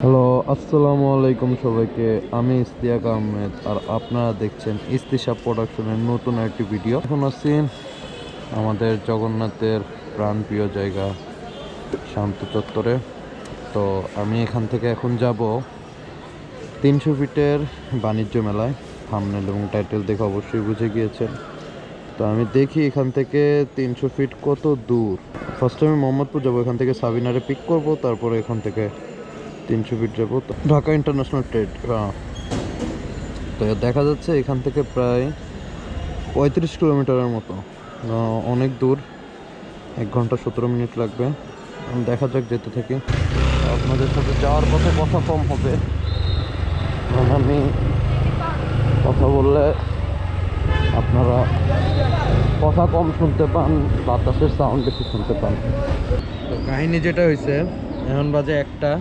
Hello, আসসালামুআলাইকুম সবাইকে। আমি ইশতিয়াক আহমেদ আর আপনারা দেখছেন IstiSab প্রোডাকশনের নতুন একটি ভিডিও। এখন আছি আমাদের জগন্নাথের প্রাণপ্রিয় জায়গা শান্ত চত্বরে। তো আমি এখান থেকে এখন যাব 300 ফিটের বাণিজ্য মেলায়। থাম্বনেল এবং টাইটেল দেখে অবশ্যই বুঝে গিয়েছেন। তো আমি দেখি এখান থেকে 300 ফিট কত দূর। ফার্স্টে আমি মোহাম্মদপুর যাবো, এখান থেকে সাবিনারে পিক করব, তারপরে এখান থেকে 300 ফিট যাবো ঢাকা ইন্টারন্যাশনাল ট্রেড। তো দেখা যাচ্ছে এখান থেকে প্রায় 35 কিলোমিটারের মতো, অনেক দূর। 1 ঘন্টা 17 মিনিট লাগবে। দেখা যাক, যেতে থাকি। আপনাদের সাথে যাওয়ার পথে কথা কম হবে, কারণ আমি কথা বললে আপনারা কথা কম শুনতে পান, বাতাসের সাউন্ড বেশি শুনতে পান। তো কাহিনী যেটা হয়েছে, এখন বাজে 1টা,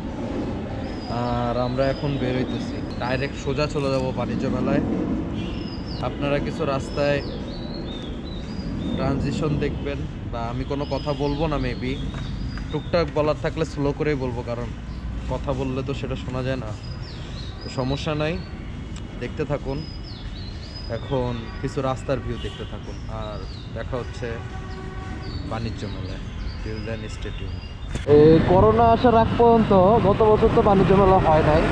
আর আমরা এখন বের হইতেছি ডাইরেক্ট সোজা চলে যাব বাণিজ্য মেলায়। আপনারা কিছু রাস্তায় ট্রানজিশন দেখবেন, বা আমি কোনো কথা বলবো না, মেবি টুকটাক বলার থাকলে স্লো করেই বলবো, কারণ কথা বললে তো সেটা শোনা যায় না। তো সমস্যা নাই, দেখতে থাকুন। এখন কিছু রাস্তার ভিউ দেখতে থাকুন, আর দেখা হচ্ছে বাণিজ্য মেলায়। Till then stay tuned. এই করোনা আসার আগ পর্যন্ত, গত বছর তো বাণিজ্য মেলা হয় নাই,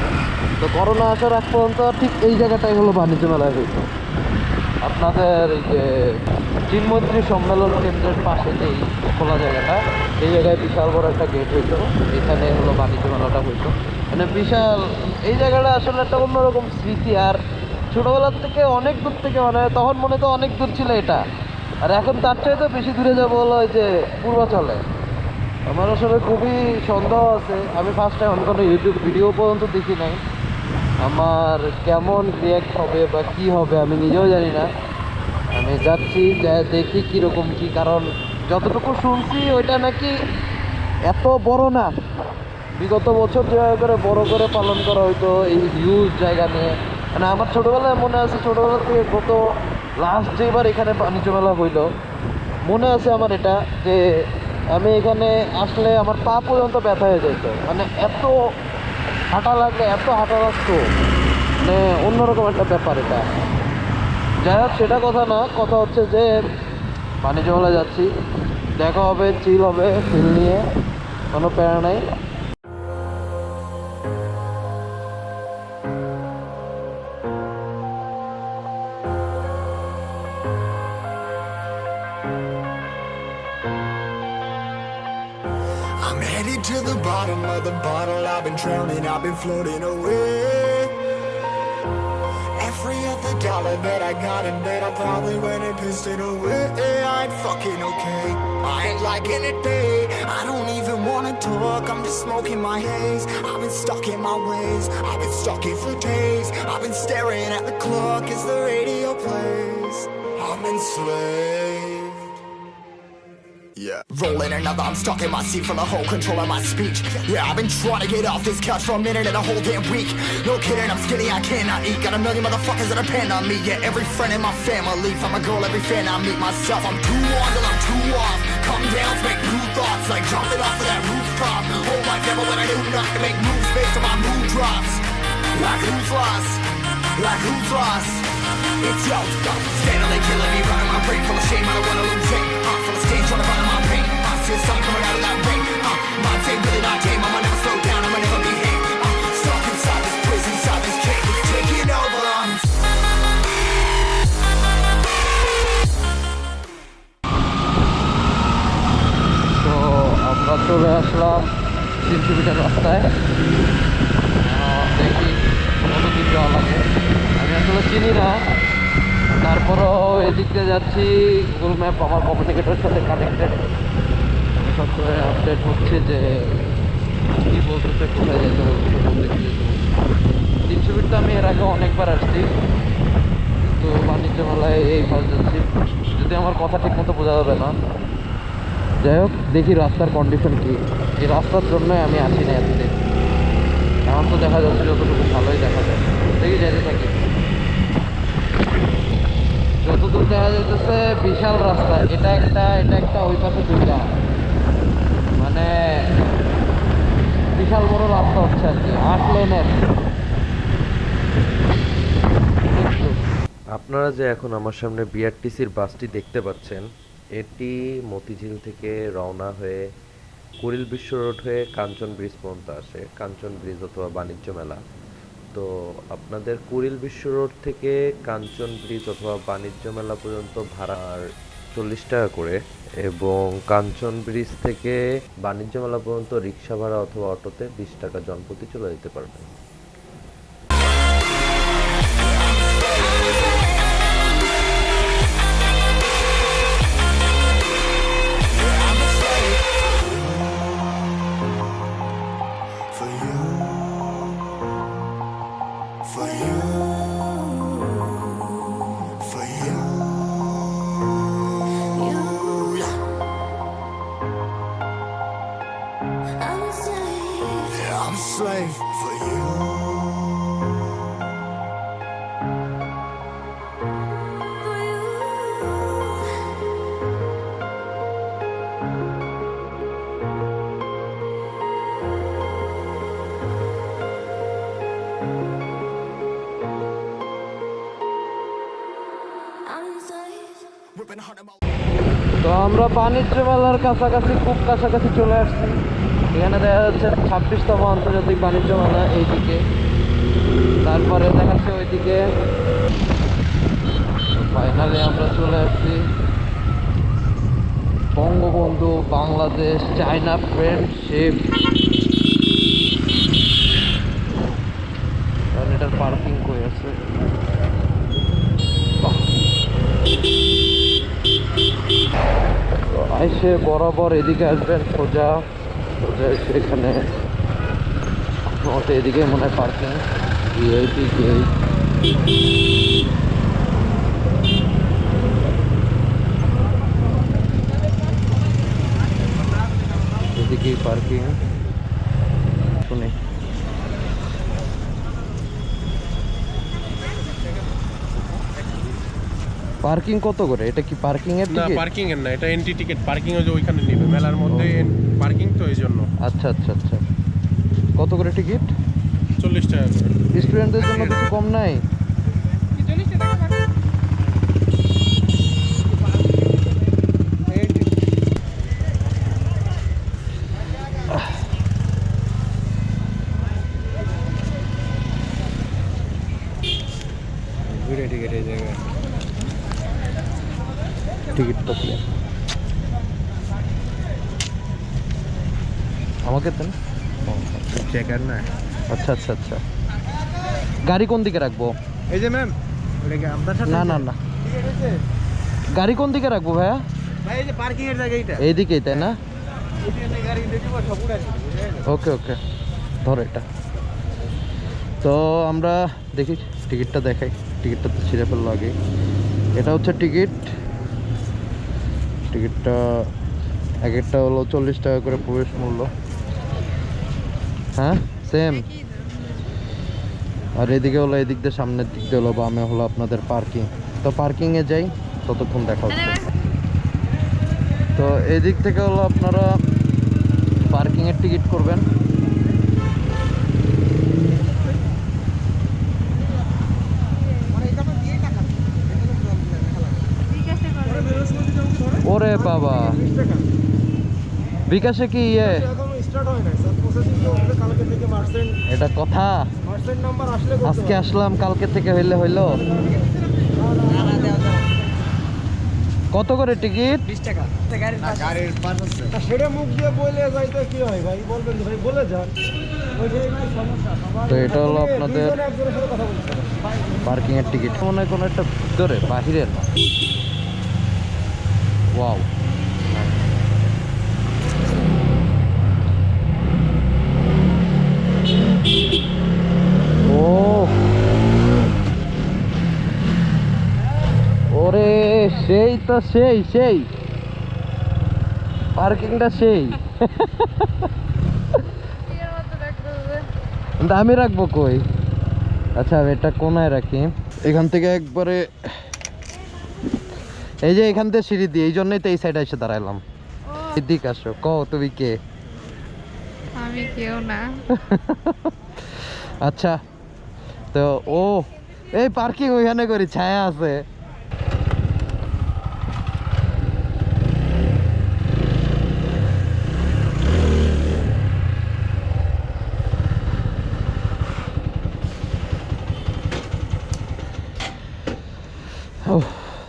তো করোনা আসার আগ পর্যন্ত ঠিক এই জায়গাটাই হলো বাণিজ্য মেলায় হইতো। আপনাদের এই যে চিনমৈত্রী সম্মেলন কেন্দ্রের পাশে যে খোলা জায়গাটা, এই জায়গায় বিশাল বড় একটা গেট হইতো, এখানে হলো বাণিজ্য মেলাটা হইতো। মানে বিশাল এই জায়গাটা আসলে একটা অন্যরকম স্মৃতি। আর ছোটোবেলার থেকে অনেক দূর থেকে, মানে তখন মনে তো অনেক দূর ছিল এটা, আর এখন তার চাইতে বেশি দূরে যাবো হলো ওই যে পূর্বাচলে। আমার আসলে খুবই সন্দেহ আছে, আমি ফার্স্ট টাইম কোনো ইউটিউব ভিডিও পর্যন্ত দেখি নাই। আমার কেমন রিয়াক্ট হবে বা কী হবে আমি নিজেও জানি না। আমি যাচ্ছি, যা দেখি কীরকম কী, কারণ যতটুকু শুনছি ওইটা নাকি এত বড় না। বিগত বছর যেভাবে করে বড় করে পালন করা হইতো এই হিউজ জায়গা নিয়ে, মানে আমার ছোটোবেলায় মনে আছে, ছোটোবেলা থেকে গত লাস্ট যেবার এখানে বাণিজ্য মেলা হইলো মনে আছে আমার এটা, যে আমি এখানে আসলে আমার পা পর্যন্ত ব্যথা হয়ে যেত, মানে এত হাঁটা লাগলে, এত হাঁটা লাগতো, মানে অন্যরকম একটা ব্যাপার এটা। যাই হোক, সেটা কথা না, কথা হচ্ছে যে বাণিজ্য মেলায় যাচ্ছি, দেখা হবে, চিল হবে, ফিল নিয়ে, কোনো প্যারা নাই। I'm headed to the bottom of the bottle. I've been drowning, I've been floating away. Every other dollar that I got in bed, I probably went and pissed it away. I ain't fucking okay, I ain't liking it, babe. I don't even wanna talk, I'm just smoking my haze. I've been stuck in my ways, I've been stuck here for days. I've been staring at the clock as the radio plays. I'm enslaved. Yeah. Rolling another, I'm stuck in my seat from the whole control of my speech. Yeah, I've been trying to get off this couch for a minute and a whole damn week. No kidding, I'm skinny, I cannot eat. Got a million motherfuckers that depend on me. Yeah, every friend in my family, from a girl, every fan I meet myself. I'm too on till I'm too off. Come down, make new thoughts, like jumping off of that rooftop. Whole life never when I knew not to make moves based on my mood drops. Like who's lost? Like who's lost? It's yo, steadily killing me, running my brain full of shame. I don't wanna lose it. Full of stage, trying to run my pain. See the sun coming out of that rain. My day really not tame. I'ma never slow down. I'ma never behave. Stuck inside this prison, inside this cage. It's taking over. তো আমরা চলে আসলাম 300 metre রাস্তায়। দেখি কত দূর যাওয়া লাগে, আমি আসলে চিনি না, তারপরও এদিক দিয়ে যাচ্ছি। গুগল ম্যাপ আমার কমিউনিকেটরের সাথে কানেক্টেড, সবসময় আপডেট হচ্ছে যে কী বলতেছে, কোথায় যেতে হবে, কোথায় যেতে হবে। 300 ফিট তো আমি এর আগে অনেকবার আসছি, তো বাণিজ্য মেলায় এই ফার্স্ট যাচ্ছি। যদি আমার কথা ঠিক মতো বোঝা যাবে না, যাই হোক, দেখি রাস্তার কন্ডিশন কী। এই রাস্তার জন্যই আমি আসি না এতদিন। এখন তো দেখা যাচ্ছে যতটুকু ভালোই দেখা যায়, দেখি যেতে থাকি। যতদূর দেখা যাইতেছে বিশাল রাস্তা, এটা একটা ওই পাশে দুইটা, মানে বিশাল বড় রাস্তা হচ্ছে আর কি, 8 লেনের। আপনারা যে এখন আমার সামনে বিআরটিসির বাসটি দেখতে পাচ্ছেন, এটি মতিঝিল থেকে রওনা হয়ে কুড়িল বিশ্ব রোড হয়ে কাঞ্চন ব্রিজ পর্যন্ত আসে, কাঞ্চন ব্রিজ অথবা বাণিজ্য মেলা। তো আপনাদের কুড়িল বিশ্ব রোড থেকে কাঞ্চন ব্রিজ অথবা বাণিজ্য মেলা পর্যন্ত ভাড়া 40 টাকা করে, এবং কাঞ্চন ব্রিজ থেকে বাণিজ্য মেলা পর্যন্ত রিক্সা ভাড়া অথবা অটোতে 20 টাকা জনপ্রতি চলে যেতে পারবেন। For you, for you, for you, yeah, I'm a slave for you. Ripping hard about. তো আমরা বাণিজ্য মেলার কাছাকাছি, খুব কাছাকাছি চলে আসছি। এখানে দেখা যাচ্ছে 26তম আন্তর্জাতিক বাণিজ্য মেলা এইদিকে, তারপরে দেখাচ্ছে ওইদিকে। ফাইনালি আমরা চলে আসছি বঙ্গবন্ধু বাংলাদেশ চায়না ফ্রেন্ডশিপ। কারণ এটার পার্কিং কই আছে? এসে বরাবর এদিকে আসবেন, সোজা সোজা এসে এখানে এদিকে মনে হয় পার্কিং, ভিআইপি গেট। এদিকেই পার্কিং। শুনি পার্কিং কত করে? এটা কি পার্কিং এর না, টিকিট? পার্কিং এর না, এটা এন্ট্রি টিকিট। পার্কিং ওই যে ওইখানে নেবে, মেলার মধ্যে পার্কিং, তো এই জন্য। আচ্ছা আচ্ছা আচ্ছা, কত করে টিকিট? 40 টাকা করে। স্টুডেন্টদের জন্য কিছু কম নাই? টিকিট এই জায়গায় টিকিটটা দিয়ে আমাকে দেন। চেকার না। আচ্ছা আচ্ছা আচ্ছা, গাড়ি কোন দিকে রাখবো? এই যে ম্যাম, ওটা কি আপনার সাথে? না না না, গাড়ি কোন দিকে রাখবো ভাইয়া? ভাই এই যে পার্কিং এর জায়গা এইটা, এইদিকেই তাই না? এখানে গাড়ি দেখি সব উড়া দিবে। ওকে ওকে, ধরো এটা। তো আমরা দেখি টিকিটটা দেখাই, টিকিটটা তো ছিঁড়ে ফেললো আগে। এটা হচ্ছে টিকিট, টিকিটটা এক একটা হলো 40 টাকা করে প্রবেশ মূল্য। হ্যাঁ সেম। আর এদিকে হলো, এদিক দিয়ে সামনের দিক দিয়ে হলো বামে হলো আপনাদের পার্কিং। তো পার্কিংয়ে যাই, ততক্ষণ দেখা হচ্ছে। তো এদিক থেকে হলো আপনারা পার্কিংয়ের টিকিট করবেন। ওরে বাবা, বিকাশে কি ইয়ে এটা কথা? আজকে আসলাম, কালকে থেকে হইলে হইলো। কত করে টিকিট? 20 টাকা। গাড়ির পাস আছে। সেটা মুখ দিয়ে বলে যাইতে কি হয় ভাই, বলবেন ভাই বলে যান, ওইটাই ভাই সমস্যা। তো এটা হলো আপনাদের একজনের সাথে কথা বলতে হবে। পার্কিং এর টিকিট। মনে হয় কোনো একটা ভিতরে বাহিরের না। ওয়াও, ও ওরে সেই তো সেই সেই পার্কিংটা সেই। আমি রাখবো কই? আচ্ছা এটা কোনায় রাখি, এখান থেকে একবারে এই যে এখান থেকে সিঁড়ি দিয়ে, এই জন্যই তো এই সাইডে এসে দাঁড়াইলাম। এদিক আসো, কও তুমি কে? আমি আমি কেউ না। আচ্ছা, তো ও এই পার্কিং ওইখানে করি, ছায়া আছে।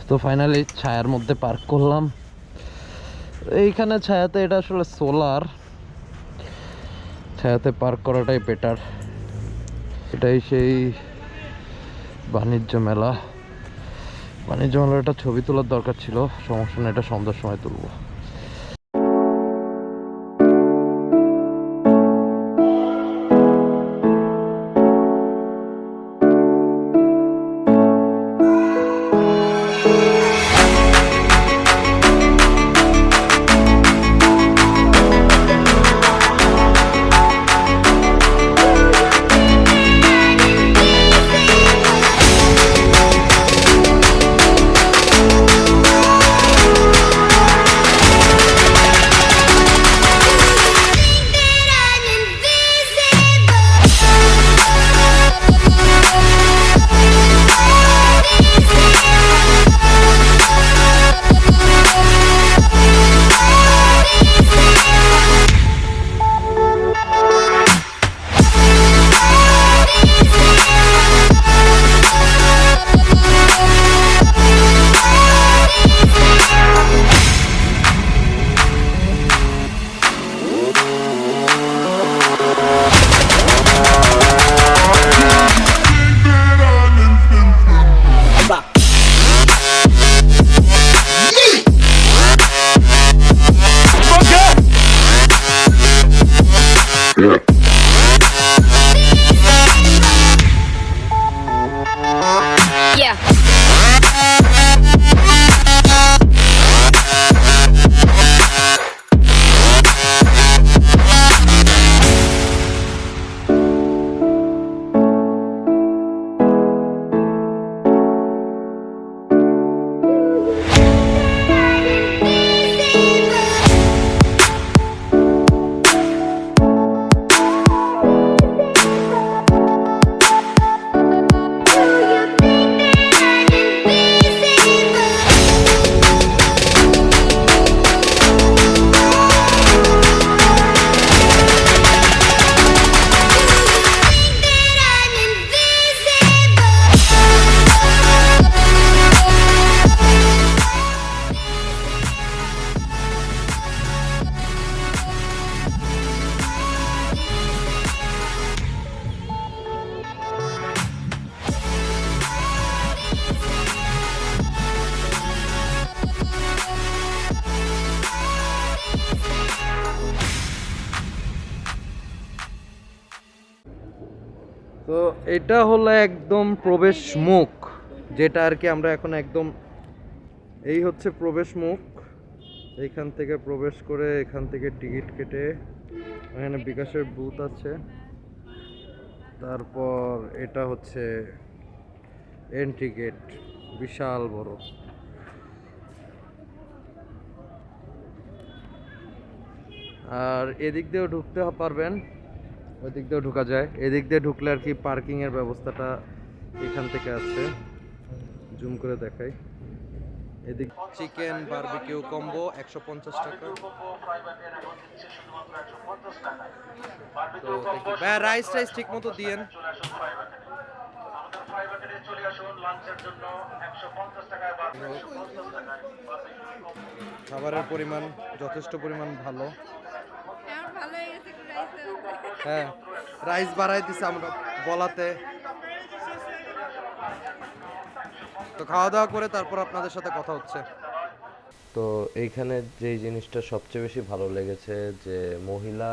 তো ফাইনালি ছায়ার মধ্যে পার্ক করলাম। এইখানে ছায়াতে, এটা আসলে সোলার, ছায়াতে পার্ক করাটাই বেটার। এটাই সেই বাণিজ্য মেলা। বাণিজ্য মেলার একটা ছবি তোলার দরকার ছিল, সমস্যা নেই, এটা সন্ধ্যার সময় তুলবো। তো এটা হলো একদম প্রবেশ মুখ, যেটা আর কি আমরা এখন একদম, এই হচ্ছে প্রবেশ মুখ। এইখান থেকে প্রবেশ করে এখান থেকে টিকিট কেটে, এখানে বিকাশের বুথ আছে। তারপর এটা হচ্ছে এন্ট্রি গেট, বিশাল বড়। আর এদিক দিয়েও ঢুকতে পারবেন, ওই দিক দিয়েও ঢোকা যায়। এদিক দিয়ে ঢুকলে আর কি পার্কিং এর ব্যবস্থাটা এখান থেকে আছে, জুম করে দেখাই। এদিক চিকেন বারবিকিউ কম্বো 150 টাকা। তো দেখি ভাই, রাইস ঠিক মতো দিয়েন। খাবারের পরিমাণ যথেষ্ট পরিমাণ ভালো। হ্যাঁ, রাইস বাড়াই দিছে আমরা বলাতে। তো খাওয়া দাওয়া করে তারপর আপনাদের সাথে কথা হচ্ছে। তো এইখানে যেই জিনিসটা সবচেয়ে বেশি ভালো লেগেছে, যে মহিলা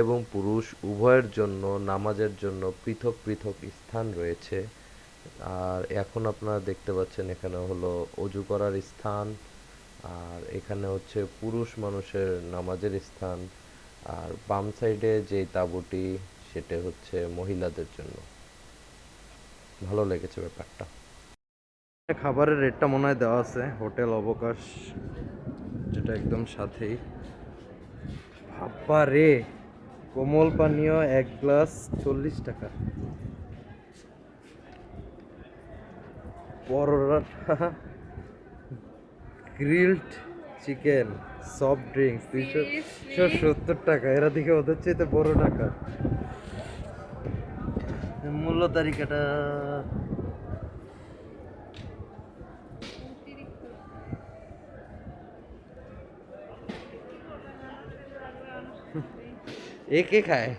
এবং পুরুষ উভয়ের জন্য নামাজের জন্য পৃথক পৃথক স্থান রয়েছে। আর এখন আপনারা দেখতে পাচ্ছেন এখানে হলো অজু করার স্থান, আর এখানে হচ্ছে পুরুষ মানুষের নামাজের স্থান, আর বাম সাইডে যেই তাঁবুটি সেটা হচ্ছে মহিলাদের জন্য। ভালো লেগেছে ব্যাপারটা। খাবারের রেটটা মনে হয় দেওয়া আছে, হোটেল অবকাশ, যেটা একদম সাথেই। বাবা রে, কোমল পানীয় 1 গ্লাস 40 টাকা। পরোটা, গ্রিলড চিকেন, সফট ড্রিঙ্কস 270 টাকা। এরা দিকে ওদের চাইতে বড় টাকা। মূল্য তালিকাটা একে খায়।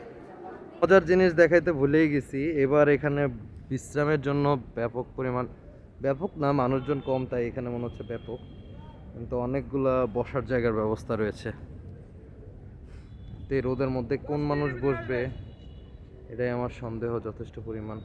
মজার জিনিস দেখাইতে ভুলেই গেছি। এবার এখানে বিশ্রামের জন্য ব্যাপক না, মানুষজন কম, তাই এখানে মনে হচ্ছে ব্যাপক, কিন্তু অনেকগুলা বসার জায়গার ব্যবস্থা রয়েছে। তো এই রোদের মধ্যে কোন মানুষ বসবে এটাই আমার সন্দেহ যথেষ্ট পরিমাণ।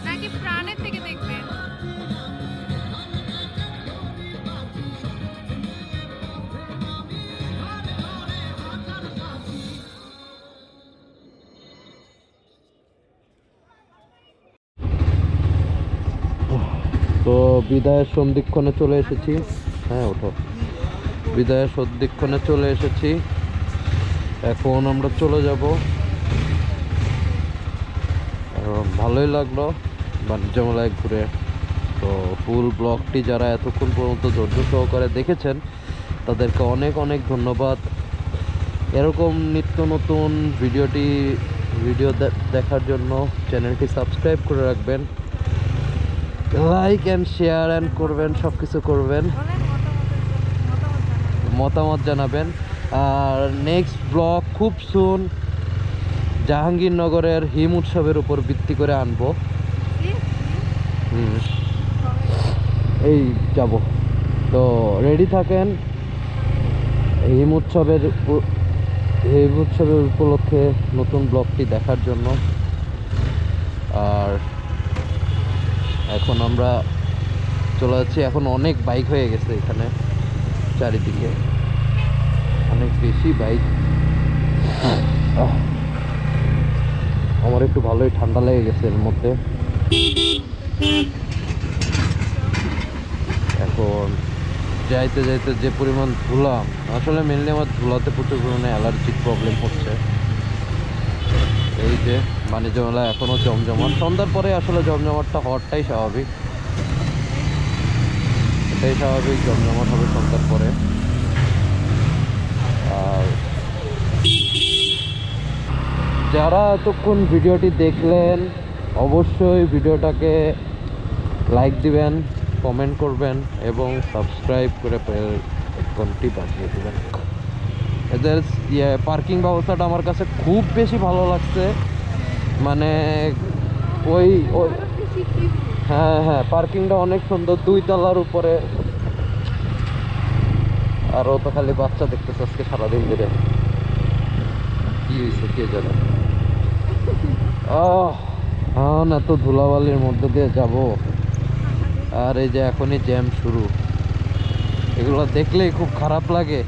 নাকি প্রাণের থেকে দেখবেন? তো বিদায়ের সন্ধিক্ষণে চলে এসেছি। হ্যাঁ ওঠো। বিদায়ের সন্ধিক্ষণে চলে এসেছি। এখন আমরা চলে যাব। ভালোই লাগলো বাণিজ্য মেলায় ঘুরে। তো ফুল ব্লগটি যারা এতক্ষণ পর্যন্ত ধৈর্য সহকারে দেখেছেন তাদেরকে অনেক অনেক ধন্যবাদ। এরকম নিত্য নতুন ভিডিও দেখার জন্য চ্যানেলটি সাবস্ক্রাইব করে রাখবেন, লাইক অ্যান্ড শেয়ার অ্যান্ড করবেন, সব কিছু করবেন, মতামত জানাবেন। আর নেক্সট ব্লগ খুব সুন জাহাঙ্গীরনগরের হিম উৎসবের উপর ভিত্তি করে আনবো। এই যাব, তো রেডি থাকেন হিম উৎসবের উপলক্ষে নতুন ব্লগটি দেখার জন্য। আর এখন আমরা চলে যাচ্ছি। এখন অনেক বাইক হয়ে গেছে এখানে, চারিদিকে অনেক বেশি বাইক। আমার একটু ভালোই ঠান্ডা লেগে গেছে এর মধ্যে। এখন যাইতে যাইতে যে পরিমাণ ধুলাম, আসলে মেনলি আমার ধুলাতে প্রচুর পরিমাণে অ্যালার্জিক প্রবলেম হচ্ছে। এই যে বাণিজ্য মেলা এখনও জমজমাট। সন্ধ্যার পরে আসলে জমজমাটটা হওয়াটাই স্বাভাবিক, এটাই স্বাভাবিক, জমজমাট হবে সন্ধ্যার পরে। আর যারা এতক্ষণ ভিডিওটি দেখলেন অবশ্যই ভিডিওটাকে লাইক দিবেন, কমেন্ট করবেন এবং সাবস্ক্রাইব করে ঘন্টি বাজিয়ে দেবেন। এদের পার্কিং ব্যবস্থাটা আমার কাছে খুব বেশি ভালো লাগছে। মানে ওই হ্যাঁ পার্কিংটা অনেক সুন্দর, 2 তলার উপরে। আর ও তো খালি বাচ্চা দেখতেছে আজকে সারাদিন ধরে। কি হয়েছে কে জানে। না তো ধুলাবালির মধ্যে দিয়ে যাব। আর এই যে এখনই জ্যাম শুরু, এগুলো দেখলেই খুব খারাপ লাগে।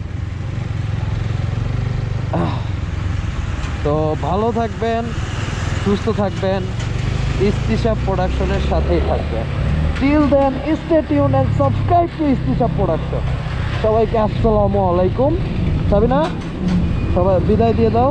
তো ভালো থাকবেন, সুস্থ থাকবেন, IstiSab প্রোডাকশনের সাথেই থাকবেন। Till then stay tune and subscribe to IstiSab production. সবাইকে আসসালামু আলাইকুম। সাবিনা, সবাই বিদায় দিয়ে দাও।